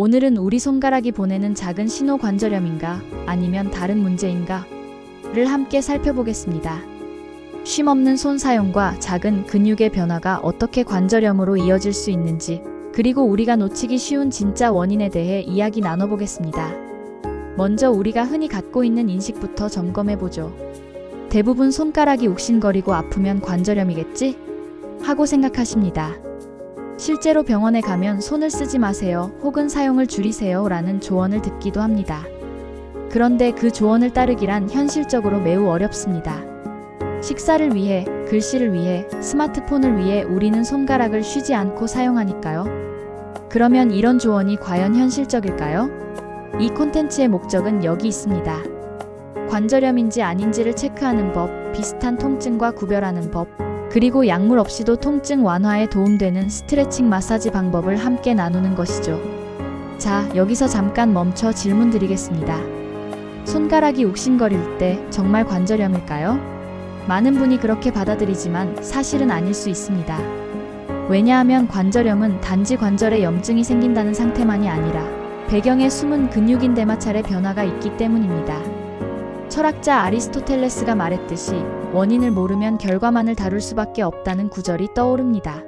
오늘은 우리 손가락이 보내는 작은 신호 관절염인가 아니면 다른 문제인가를 함께 살펴보겠습니다. 쉼없는 손 사용과 작은 근육의 변화가 어떻게 관절염으로 이어질 수 있는지, 그리고 우리가 놓치기 쉬운 진짜 원인에 대해 이야기 나눠보겠습니다. 먼저 우리가 흔히 갖고 있는 인식부터 점검해보죠. 대부분 손가락이 욱신거리고 아프면 관절염이겠지? 하고 생각하십니다. 실제로 병원에 가면 손을 쓰지 마세요 혹은 사용을 줄이세요 라는 조언을 듣기도 합니다. 그런데 그 조언을 따르기란 현실적으로 매우 어렵습니다. 식사를 위해, 글씨를 위해, 스마트폰을 위해 우리는 손가락을 쉬지 않고 사용하니까요. 그러면 이런 조언이 과연 현실적일까요? 이 콘텐츠의 목적은 여기 있습니다. 관절염인지 아닌지를 체크하는 법, 비슷한 통증과 구별하는 법, 그리고 약물 없이도 통증 완화에 도움되는 스트레칭 마사지 방법을 함께 나누는 것이죠. 자, 여기서 잠깐 멈춰 질문 드리겠습니다. 손가락이 욱신거릴 때 정말 관절염일까요? 많은 분이 그렇게 받아들이지만 사실은 아닐 수 있습니다. 왜냐하면 관절염은 단지 관절에 염증이 생긴다는 상태만이 아니라 배경에 숨은 근육인대 마찰의 변화가 있기 때문입니다. 철학자 아리스토텔레스가 말했듯이 원인을 모르면 결과만을 다룰 수밖에 없다는 구절이 떠오릅니다.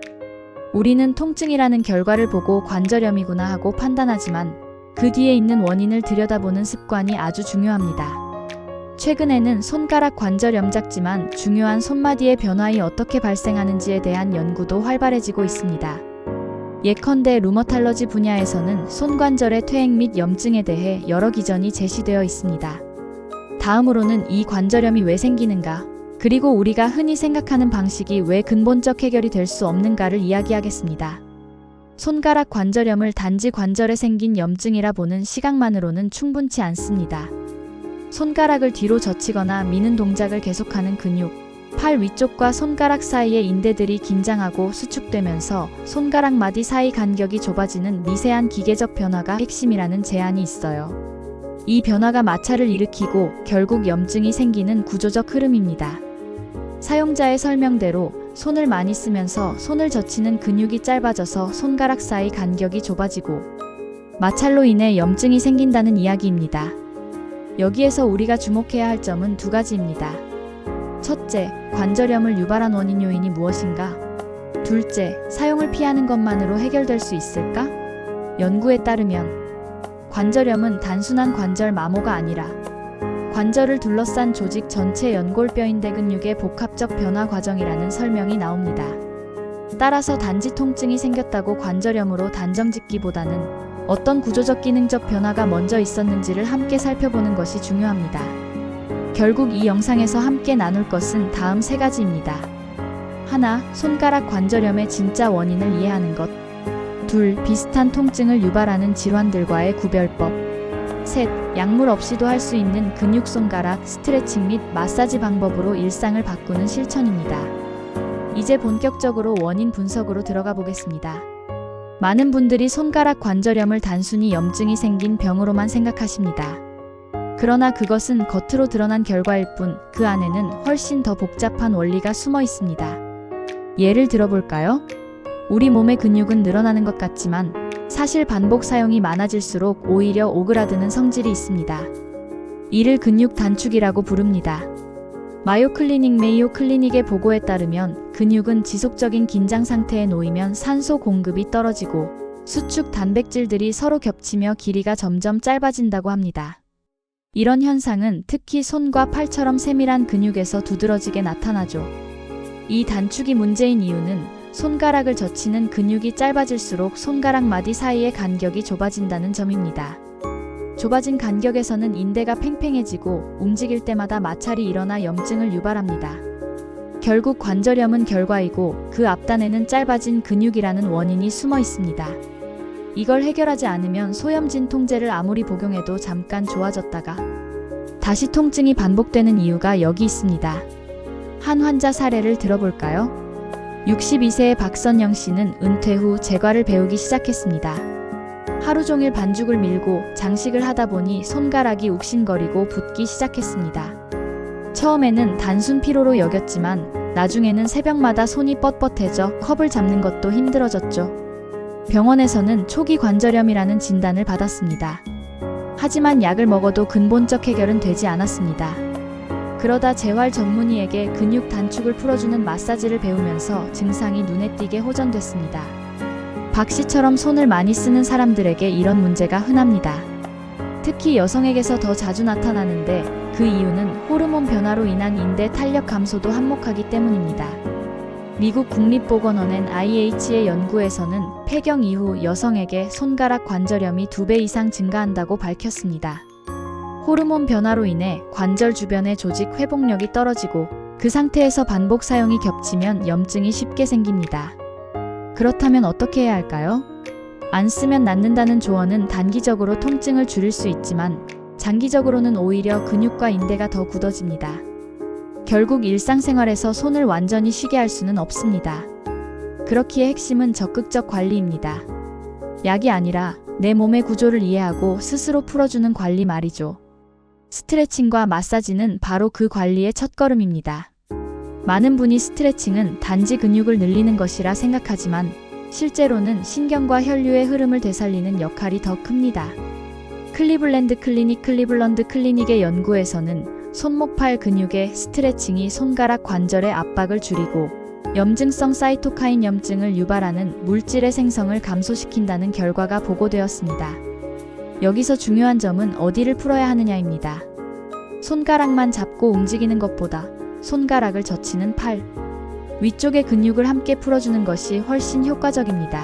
우리는 통증이라는 결과를 보고 관절염이구나 하고 판단하지만 그 뒤에 있는 원인을 들여다보는 습관이 아주 중요합니다. 최근에는 손가락 관절염 작지만 중요한 손마디의 변화이 어떻게 발생하는지에 대한 연구도 활발해지고 있습니다. 예컨대 루머탈러지 분야에서는 손관절의 퇴행 및 염증에 대해 여러 기전이 제시되어 있습니다. 다음으로는 이 관절염이 왜 생기는가, 그리고 우리가 흔히 생각하는 방식이 왜 근본적 해결이 될 수 없는가를 이야기하겠습니다. 손가락 관절염을 단지 관절에 생긴 염증이라 보는 시각만으로는 충분치 않습니다. 손가락을 뒤로 젖히거나 미는 동작을 계속하는 근육, 팔 위쪽과 손가락 사이의 인대들이 긴장하고 수축되면서 손가락 마디 사이 간격이 좁아지는 미세한 기계적 변화가 핵심이라는 제안이 있어요. 이 변화가 마찰을 일으키고 결국 염증이 생기는 구조적 흐름입니다. 사용자의 설명대로 손을 많이 쓰면서 손을 젖히는 근육이 짧아져서 손가락 사이 간격이 좁아지고 마찰로 인해 염증이 생긴다는 이야기입니다. 여기에서 우리가 주목해야 할 점은 두 가지입니다. 첫째, 관절염을 유발한 원인 요인이 무엇인가? 둘째, 사용을 피하는 것만으로 해결될 수 있을까? 연구에 따르면 관절염은 단순한 관절 마모가 아니라 관절을 둘러싼 조직 전체 연골뼈인대 근육의 복합적 변화 과정이라는 설명이 나옵니다. 따라서 단지 통증이 생겼다고 관절염으로 단정짓기보다는 어떤 구조적 기능적 변화가 먼저 있었는지를 함께 살펴보는 것이 중요합니다. 결국 이 영상에서 함께 나눌 것은 다음 세 가지입니다. 하나, 손가락 관절염의 진짜 원인을 이해하는 것. 둘, 비슷한 통증을 유발하는 질환들과의 구별법. 셋, 약물 없이도 할 수 있는 근육 손가락 스트레칭 및 마사지 방법으로 일상을 바꾸는 실천입니다. 이제 본격적으로 원인 분석으로 들어가 보겠습니다. 많은 분들이 손가락 관절염을 단순히 염증이 생긴 병으로만 생각하십니다. 그러나 그것은 겉으로 드러난 결과일 뿐 그 안에는 훨씬 더 복잡한 원리가 숨어 있습니다. 예를 들어볼까요? 우리 몸의 근육은 늘어나는 것 같지만 사실 반복 사용이 많아질수록 오히려 오그라드는 성질이 있습니다. 이를 근육 단축이라고 부릅니다. 메이오 클리닉의 보고에 따르면 근육은 지속적인 긴장 상태에 놓이면 산소 공급이 떨어지고 수축 단백질들이 서로 겹치며 길이가 점점 짧아진다고 합니다. 이런 현상은 특히 손과 팔처럼 세밀한 근육에서 두드러지게 나타나죠. 이 단축이 문제인 이유는 손가락을 젖히는 근육이 짧아질수록 손가락 마디 사이의 간격이 좁아진다는 점입니다. 좁아진 간격에서는 인대가 팽팽해지고 움직일 때마다 마찰이 일어나 염증을 유발합니다. 결국 관절염은 결과이고 그 앞단에는 짧아진 근육이라는 원인이 숨어 있습니다. 이걸 해결하지 않으면 소염진 통제를 아무리 복용해도 잠깐 좋아졌다가 다시 통증이 반복되는 이유가 여기 있습니다. 한 환자 사례를 들어볼까요? 62세의 박선영 씨는 은퇴 후 제과를 배우기 시작했습니다. 하루 종일 반죽을 밀고 장식을 하다 보니 손가락이 욱신거리고 붓기 시작했습니다. 처음에는 단순 피로로 여겼지만 나중에는 새벽마다 손이 뻣뻣해져 컵을 잡는 것도 힘들어졌죠. 병원에서는 초기 관절염이라는 진단을 받았습니다. 하지만 약을 먹어도 근본적 해결은 되지 않았습니다. 그러다 재활 전문의에게 근육 단축을 풀어주는 마사지를 배우면서 증상이 눈에 띄게 호전됐습니다. 박 씨처럼 손을 많이 쓰는 사람들에게 이런 문제가 흔합니다. 특히 여성에게서 더 자주 나타나는데 그 이유는 호르몬 변화로 인한 인대 탄력 감소도 한몫하기 때문입니다. 미국 국립보건원 NIH의 연구에서는 폐경 이후 여성에게 손가락 관절염이 2배 이상 증가한다고 밝혔습니다. 호르몬 변화로 인해 관절 주변의 조직 회복력이 떨어지고 그 상태에서 반복 사용이 겹치면 염증이 쉽게 생깁니다. 그렇다면 어떻게 해야 할까요? 안 쓰면 낫는다는 조언은 단기적으로 통증을 줄일 수 있지만 장기적으로는 오히려 근육과 인대가 더 굳어집니다. 결국 일상생활에서 손을 완전히 쉬게 할 수는 없습니다. 그렇기에 핵심은 적극적 관리입니다. 약이 아니라 내 몸의 구조를 이해하고 스스로 풀어주는 관리 말이죠. 스트레칭과 마사지는 바로 그 관리의 첫걸음입니다. 많은 분이 스트레칭은 단지 근육을 늘리는 것이라 생각하지만 실제로는 신경과 혈류의 흐름을 되살리는 역할이 더 큽니다. 클리블랜드 클리닉의 연구에서는 손목 팔 근육의 스트레칭이 손가락 관절의 압박을 줄이고 염증성 사이토카인 염증을 유발하는 물질의 생성을 감소시킨다는 결과가 보고되었습니다. 여기서 중요한 점은 어디를 풀어야 하느냐입니다. 손가락만 잡고 움직이는 것보다 손가락을 젖히는 팔, 위쪽의 근육을 함께 풀어주는 것이 훨씬 효과적입니다.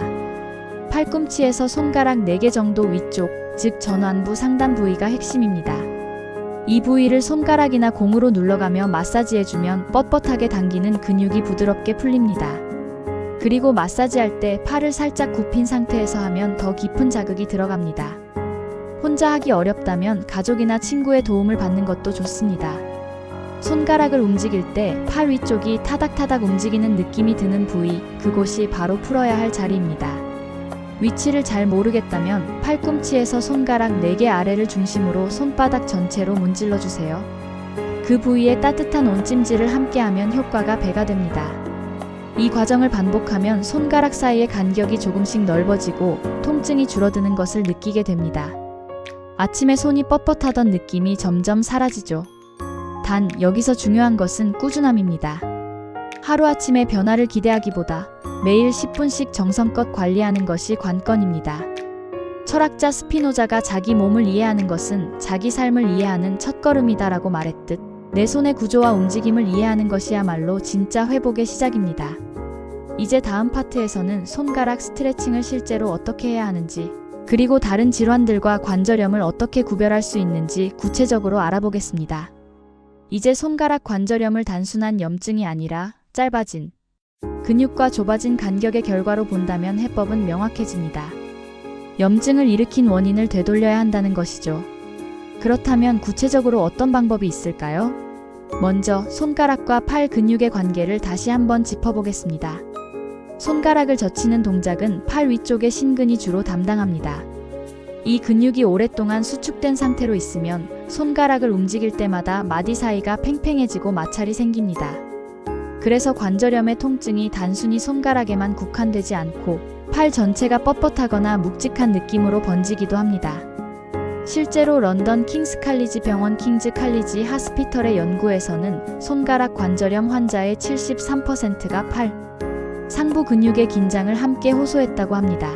팔꿈치에서 손가락 4개 정도 위쪽, 즉 전완부 상단 부위가 핵심입니다. 이 부위를 손가락이나 공으로 눌러가며 마사지해주면 뻣뻣하게 당기는 근육이 부드럽게 풀립니다. 그리고 마사지할 때 팔을 살짝 굽힌 상태에서 하면 더 깊은 자극이 들어갑니다. 혼자 하기 어렵다면 가족이나 친구의 도움을 받는 것도 좋습니다. 손가락을 움직일 때 팔 위쪽이 타닥타닥 움직이는 느낌이 드는 부위, 그곳이 바로 풀어야 할 자리입니다. 위치를 잘 모르겠다면 팔꿈치에서 손가락 4개 아래를 중심으로 손바닥 전체로 문질러 주세요. 그 부위에 따뜻한 온찜질을 함께하면 효과가 배가 됩니다. 이 과정을 반복하면 손가락 사이의 간격이 조금씩 넓어지고 통증이 줄어드는 것을 느끼게 됩니다. 아침에 손이 뻣뻣하던 느낌이 점점 사라지죠. 단, 여기서 중요한 것은 꾸준함입니다. 하루아침에 변화를 기대하기보다 매일 10분씩 정성껏 관리하는 것이 관건입니다. 철학자 스피노자가 자기 몸을 이해하는 것은 자기 삶을 이해하는 첫걸음이다라고 말했듯 내 손의 구조와 움직임을 이해하는 것이야말로 진짜 회복의 시작입니다. 이제 다음 파트에서는 손가락 스트레칭을 실제로 어떻게 해야 하는지, 그리고 다른 질환들과 관절염을 어떻게 구별할 수 있는지 구체적으로 알아보겠습니다. 이제 손가락 관절염을 단순한 염증이 아니라 짧아진 근육과 좁아진 간격의 결과로 본다면 해법은 명확해집니다. 염증을 일으킨 원인을 되돌려야 한다는 것이죠. 그렇다면 구체적으로 어떤 방법이 있을까요? 먼저 손가락과 팔 근육의 관계를 다시 한번 짚어보겠습니다. 손가락을 젖히는 동작은 팔 위쪽의 신근이 주로 담당합니다. 이 근육이 오랫동안 수축된 상태로 있으면 손가락을 움직일 때마다 마디 사이가 팽팽해지고 마찰이 생깁니다. 그래서 관절염의 통증이 단순히 손가락에만 국한되지 않고 팔 전체가 뻣뻣하거나 묵직한 느낌으로 번지기도 합니다. 실제로 런던 킹스 칼리지 병원 킹즈 칼리지 하스피털의 연구에서는 손가락 관절염 환자의 73%가 팔 상부 근육의 긴장을 함께 호소했다고 합니다.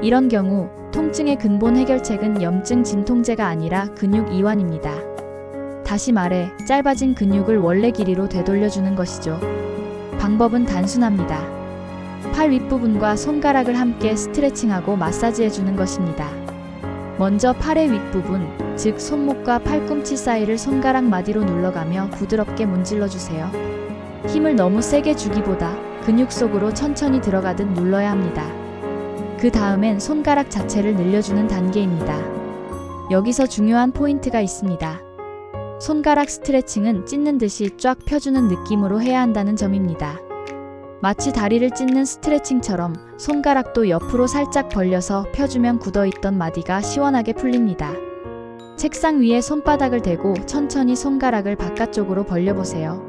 이런 경우 통증의 근본 해결책은 염증 진통제가 아니라 근육 이완입니다. 다시 말해 짧아진 근육을 원래 길이로 되돌려주는 것이죠. 방법은 단순합니다. 팔 윗부분과 손가락을 함께 스트레칭하고 마사지해주는 것입니다. 먼저 팔의 윗부분, 즉 손목과 팔꿈치 사이를 손가락 마디로 눌러가며 부드럽게 문질러주세요. 힘을 너무 세게 주기보다 근육 속으로 천천히 들어가듯 눌러야 합니다. 그 다음엔 손가락 자체를 늘려주는 단계입니다. 여기서 중요한 포인트가 있습니다. 손가락 스트레칭은 찢는 듯이 쫙 펴주는 느낌으로 해야 한다는 점입니다. 마치 다리를 찢는 스트레칭처럼 손가락도 옆으로 살짝 벌려서 펴주면 굳어있던 마디가 시원하게 풀립니다. 책상 위에 손바닥을 대고 천천히 손가락을 바깥쪽으로 벌려보세요.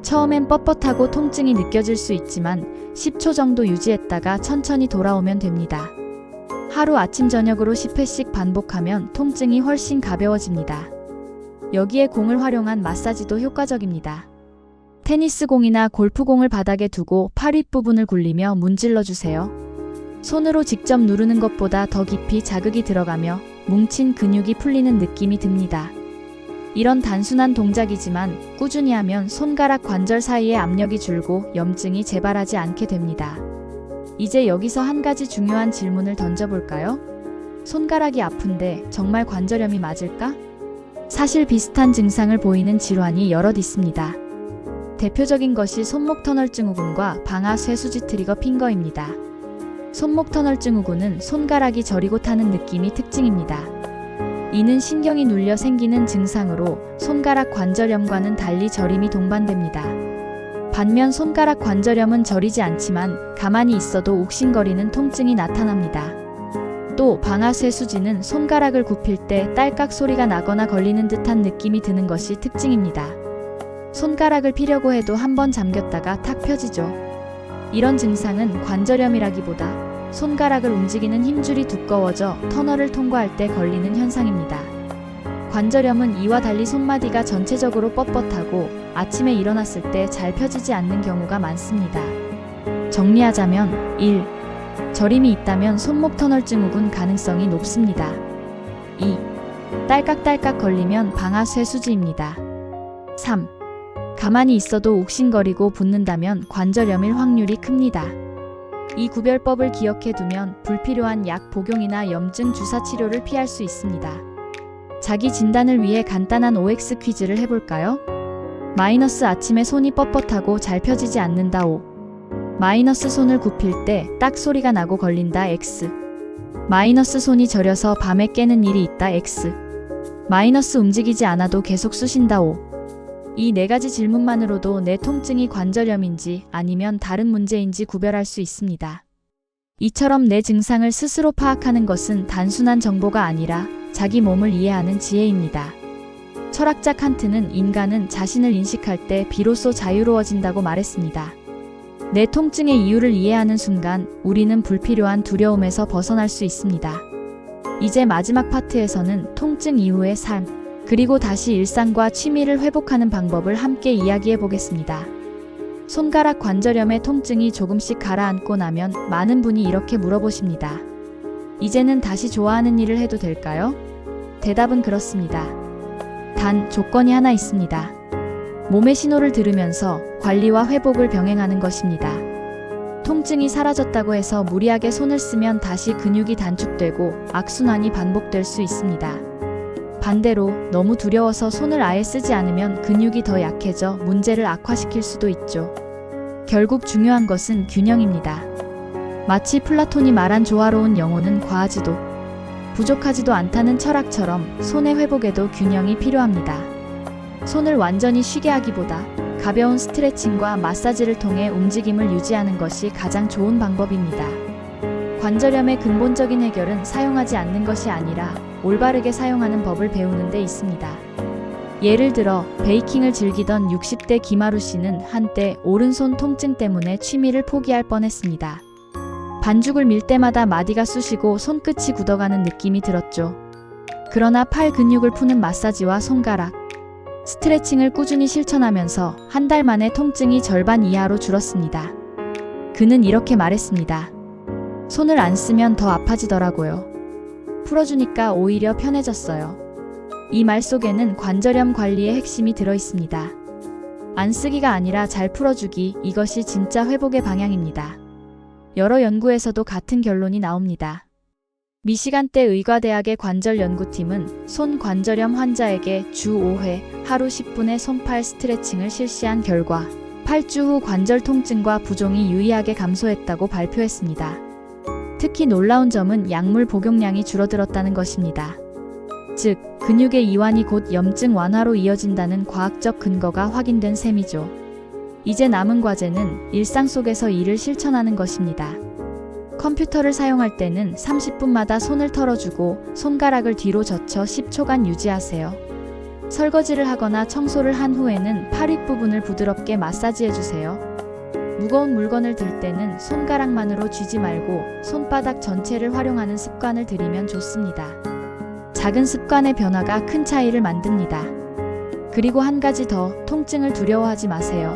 처음엔 뻣뻣하고 통증이 느껴질 수 있지만 10초 정도 유지했다가 천천히 돌아오면 됩니다. 하루 아침 저녁으로 10회씩 반복하면 통증이 훨씬 가벼워집니다. 여기에 공을 활용한 마사지도 효과적입니다. 테니스 공이나 골프공을 바닥에 두고 팔 윗부분을 굴리며 문질러 주세요. 손으로 직접 누르는 것보다 더 깊이 자극이 들어가며 뭉친 근육이 풀리는 느낌이 듭니다. 이런 단순한 동작이지만 꾸준히 하면 손가락 관절 사이의 압력이 줄고 염증이 재발하지 않게 됩니다. 이제 여기서 한 가지 중요한 질문을 던져볼까요? 손가락이 아픈데 정말 관절염이 맞을까? 사실 비슷한 증상을 보이는 질환이 여럿 있습니다. 대표적인 것이 손목 터널 증후군과 방아 쇠수지 트리거 핑거입니다. 손목 터널 증후군은 손가락이 저리고 타는 느낌이 특징입니다. 이는 신경이 눌려 생기는 증상으로 손가락 관절염과는 달리 저림이 동반됩니다. 반면 손가락 관절염은 저리지 않지만 가만히 있어도 욱신거리는 통증이 나타납니다. 또 방아쇠수지는 손가락을 굽힐 때 딸깍 소리가 나거나 걸리는 듯한 느낌이 드는 것이 특징입니다. 손가락을 피려고 해도 한번 잠겼다가 탁 펴지죠. 이런 증상은 관절염이라기보다 손가락을 움직이는 힘줄이 두꺼워져 터널을 통과할 때 걸리는 현상입니다. 관절염은 이와 달리 손마디가 전체적으로 뻣뻣하고 아침에 일어났을 때 잘 펴지지 않는 경우가 많습니다. 정리하자면 1. 저림이 있다면 손목 터널 증후군 가능성이 높습니다. 2. 딸깍딸깍 걸리면 방아쇠수지입니다. 3. 가만히 있어도 욱신거리고 붓는다면 관절염일 확률이 큽니다. 이 구별법을 기억해두면 불필요한 약 복용이나 염증 주사 치료를 피할 수 있습니다. 자기 진단을 위해 간단한 OX 퀴즈를 해볼까요? 마이너스 아침에 손이 뻣뻣하고 잘 펴지지 않는다 O. 마이너스 손을 굽힐 때 딱 소리가 나고 걸린다 X. 마이너스 손이 저려서 밤에 깨는 일이 있다 X. 마이너스 움직이지 않아도 계속 쑤신다 O. 이 네 가지 질문만으로도 내 통증이 관절염인지 아니면 다른 문제인지 구별할 수 있습니다. 이처럼 내 증상을 스스로 파악하는 것은 단순한 정보가 아니라 자기 몸을 이해하는 지혜입니다. 철학자 칸트는 인간은 자신을 인식할 때 비로소 자유로워진다고 말했습니다. 내 통증의 이유를 이해하는 순간 우리는 불필요한 두려움에서 벗어날 수 있습니다. 이제 마지막 파트에서는 통증 이후의 삶, 그리고 다시 일상과 취미를 회복하는 방법을 함께 이야기해 보겠습니다. 손가락 관절염의 통증이 조금씩 가라앉고 나면 많은 분이 이렇게 물어보십니다. 이제는 다시 좋아하는 일을 해도 될까요? 대답은 그렇습니다. 단 조건이 하나 있습니다. 몸의 신호를 들으면서 관리와 회복을 병행하는 것입니다. 통증이 사라졌다고 해서 무리하게 손을 쓰면 다시 근육이 단축되고 악순환이 반복될 수 있습니다. 반대로 너무 두려워서 손을 아예 쓰지 않으면 근육이 더 약해져 문제를 악화시킬 수도 있죠. 결국 중요한 것은 균형입니다. 마치 플라톤이 말한 조화로운 영혼은 과하지도 부족하지도 않다는 철학처럼 손의 회복에도 균형이 필요합니다. 손을 완전히 쉬게 하기보다 가벼운 스트레칭과 마사지를 통해 움직임을 유지하는 것이 가장 좋은 방법입니다. 관절염의 근본적인 해결은 사용하지 않는 것이 아니라 올바르게 사용하는 법을 배우는 데 있습니다. 예를 들어 베이킹을 즐기던 60대 김하루 씨는 한때 오른손 통증 때문에 취미를 포기할 뻔했습니다. 반죽을 밀 때마다 마디가 쑤시고 손끝이 굳어가는 느낌이 들었죠. 그러나 팔 근육을 푸는 마사지와 손가락, 스트레칭을 꾸준히 실천하면서 한 달 만에 통증이 절반 이하로 줄었습니다. 그는 이렇게 말했습니다. 손을 안 쓰면 더 아파지더라고요. 풀어주니까 오히려 편해졌어요. 이 말 속에는 관절염 관리의 핵심이 들어 있습니다. 안 쓰기가 아니라 잘 풀어주기, 이것이 진짜 회복의 방향입니다. 여러 연구에서도 같은 결론이 나옵니다. 미시간대 의과대학의 관절연구팀은 손 관절염 환자에게 주 5회 하루 10분의 손팔 스트레칭을 실시한 결과 8주 후 관절 통증과 부종이 유의하게 감소했다고 발표했습니다. 특히 놀라운 점은 약물 복용량이 줄어들었다는 것입니다. 즉, 근육의 이완이 곧 염증 완화로 이어진다는 과학적 근거가 확인된 셈이죠. 이제 남은 과제는 일상 속에서 이를 실천하는 것입니다. 컴퓨터를 사용할 때는 30분마다 손을 털어주고 손가락을 뒤로 젖혀 10초간 유지하세요. 설거지를 하거나 청소를 한 후에는 팔 윗부분을 부드럽게 마사지해주세요. 무거운 물건을 들 때는 손가락만으로 쥐지 말고 손바닥 전체를 활용하는 습관을 들이면 좋습니다. 작은 습관의 변화가 큰 차이를 만듭니다. 그리고 한 가지 더, 통증을 두려워하지 마세요.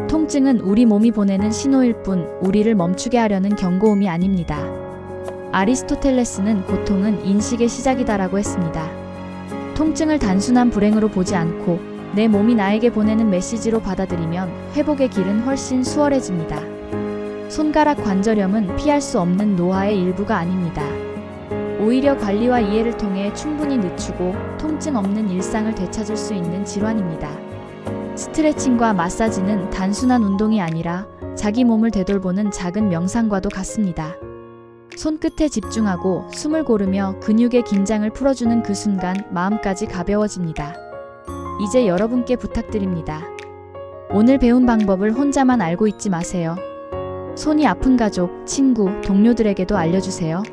통증은 우리 몸이 보내는 신호일 뿐 우리를 멈추게 하려는 경고음이 아닙니다. 아리스토텔레스는 고통은 인식의 시작이다라고 했습니다. 통증을 단순한 불행으로 보지 않고 내 몸이 나에게 보내는 메시지로 받아들이면 회복의 길은 훨씬 수월해집니다. 손가락 관절염은 피할 수 없는 노화의 일부가 아닙니다. 오히려 관리와 이해를 통해 충분히 늦추고 통증 없는 일상을 되찾을 수 있는 질환입니다. 스트레칭과 마사지는 단순한 운동이 아니라 자기 몸을 되돌보는 작은 명상과도 같습니다. 손끝에 집중하고 숨을 고르며 근육의 긴장을 풀어주는 그 순간 마음까지 가벼워집니다. 이제 여러분께 부탁드립니다. 오늘 배운 방법을 혼자만 알고 있지 마세요. 손이 아픈 가족, 친구, 동료들에게도 알려주세요.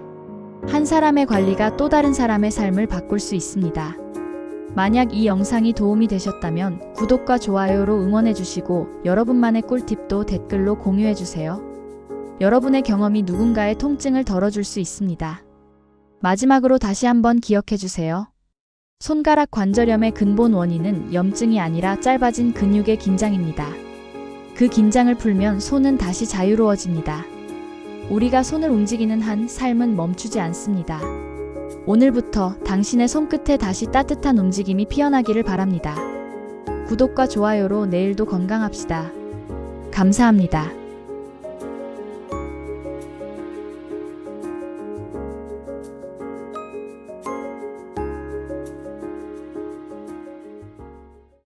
한 사람의 관리가 또 다른 사람의 삶을 바꿀 수 있습니다. 만약 이 영상이 도움이 되셨다면 구독과 좋아요로 응원해주시고 여러분만의 꿀팁도 댓글로 공유해주세요. 여러분의 경험이 누군가의 통증을 덜어줄 수 있습니다. 마지막으로 다시 한번 기억해주세요. 손가락 관절염의 근본 원인은 염증이 아니라 짧아진 근육의 긴장입니다. 그 긴장을 풀면 손은 다시 자유로워집니다. 우리가 손을 움직이는 한 삶은 멈추지 않습니다. 오늘부터 당신의 손끝에 다시 따뜻한 움직임이 피어나기를 바랍니다. 구독과 좋아요로 내일도 건강합시다. 감사합니다.